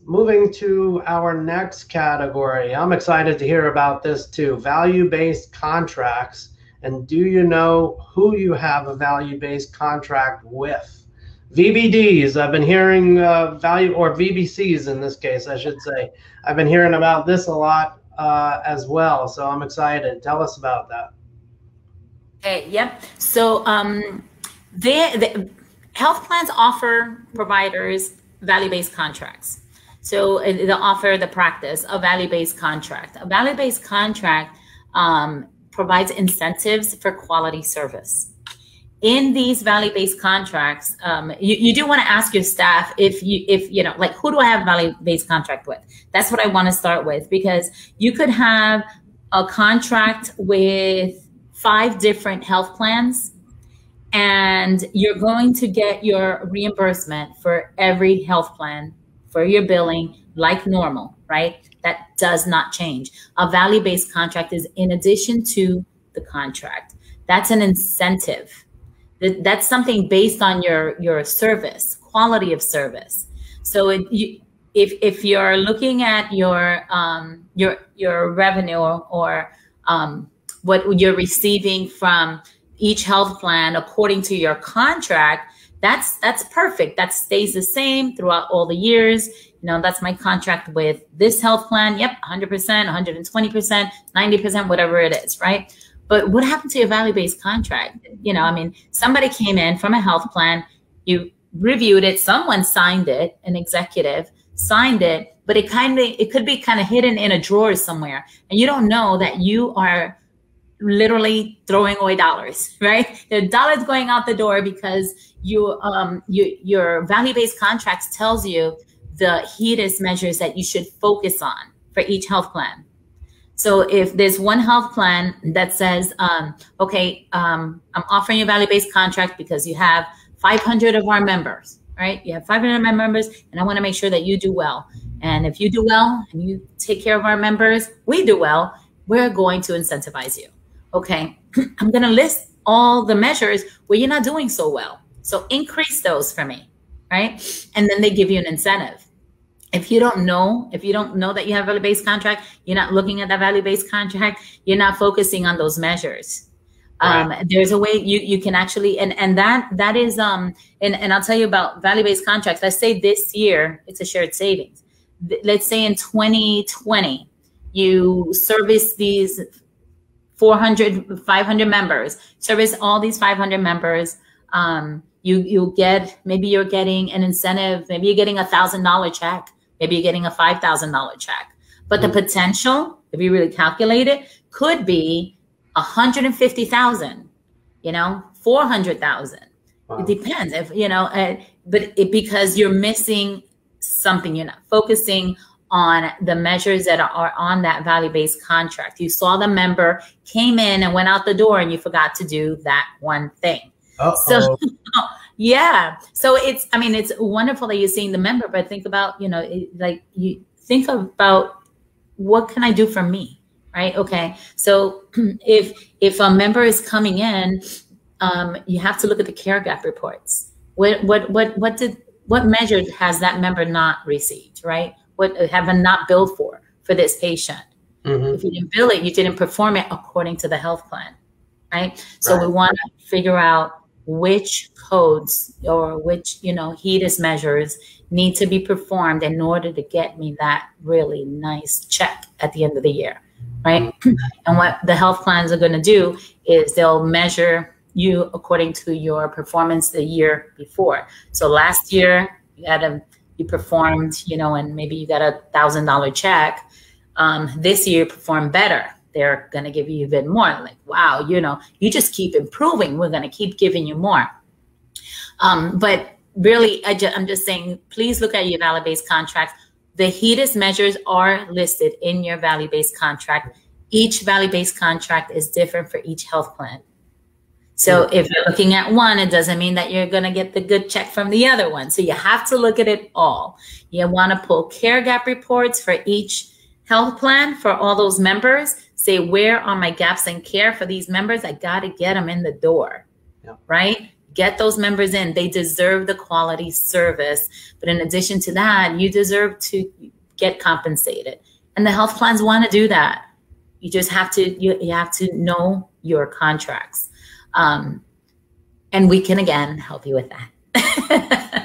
moving to our next category. I'm excited to hear about this too, value-based contracts. And do you know who you have a value-based contract with? VBDs, I've been hearing value, or VBCs in this case, I should say. I've been hearing about this a lot as well, so I'm excited. Tell us about that. Okay, yep. So the health plans offer providers value-based contracts. So they offer the practice of value-based contract. A value-based contract provides incentives for quality service. In these value-based contracts, you do want to ask your staff if you know, like, who do I have a value-based contract with? That's what I want to start with, because you could have a contract with 5 different health plans, and you're going to get your reimbursement for every health plan for your billing like normal, right? That does not change. A value-based contract is in addition to the contract. That's an incentive. That's something based on your service, quality of service. So if you're looking at your revenue or what you're receiving from each health plan according to your contract, that's perfect. That stays the same throughout all the years. You know, that's my contract with this health plan. Yep, 100%, 120%, 90%, whatever it is, right? But what happened to your value-based contract? You know, I mean, somebody came in from a health plan, you reviewed it, someone signed it, an executive signed it, but it could be kind of hidden in a drawer somewhere, and you don't know that you are literally throwing away dollars, right? There are dollars going out the door because your value-based contracts tells you the HEDIS measures that you should focus on for each health plan. So if there's one health plan that says, okay, I'm offering you a value-based contract because you have 500 of our members, right? You have 500 of my members, and I want to make sure that you do well. And if you do well and you take care of our members, we do well, we're going to incentivize you. Okay, I'm going to list all the measures where you're not doing so well. So increase those for me, right? And then they give you an incentive. If you don't know that you have a value-based contract, you're not looking at that value-based contract, you're not focusing on those measures. Right. There's a way you can actually, and that is, and I'll tell you about value-based contracts. Let's say this year, it's a shared savings. Let's say in 2020, you service these 500 members, service all these 500 members. You'll get, maybe you're getting an incentive, maybe you're getting $1,000 check, maybe you're getting a $5,000 check. But the potential, if you really calculate it, could be 150,000, you know, 400,000. Wow. It depends, if you know, because you're missing something, you're not focusing on the measures that are on that value-based contract. You saw the member came in and went out the door, and you forgot to do that one thing. So yeah, so it's wonderful that you're seeing the member, but think about, you know, like you think about, what can I do for me, right? Okay, so if a member is coming in, you have to look at the care gap reports. What measure has that member not received, right? What have I not billed for this patient? Mm-hmm. If you didn't bill it, you didn't perform it according to the health plan, right? So we want to figure out which codes or which, you know, HEDIS measures need to be performed in order to get me that really nice check at the end of the year, right? Mm-hmm. And what the health plans are going to do is they'll measure you according to your performance the year before. So last year you performed, you know, and maybe you got $1,000 check. This year you performed better. They're going to give you even more. Like, wow, you know, you just keep improving. We're going to keep giving you more. But really, I'm just saying, please look at your value-based contracts. The HEDIS measures are listed in your value-based contract. Each value-based contract is different for each health plan. So if you're looking at one, it doesn't mean that you're going to get the good check from the other one. So you have to look at it all. You want to pull care gap reports for each health plan for all those members. Say, where are my gaps in care for these members? I got to get them in the door, right? Get those members in. They deserve the quality service. But in addition to that, you deserve to get compensated. And the health plans want to do that. You just have to, you have to know your contracts. And we can, again, help you with that.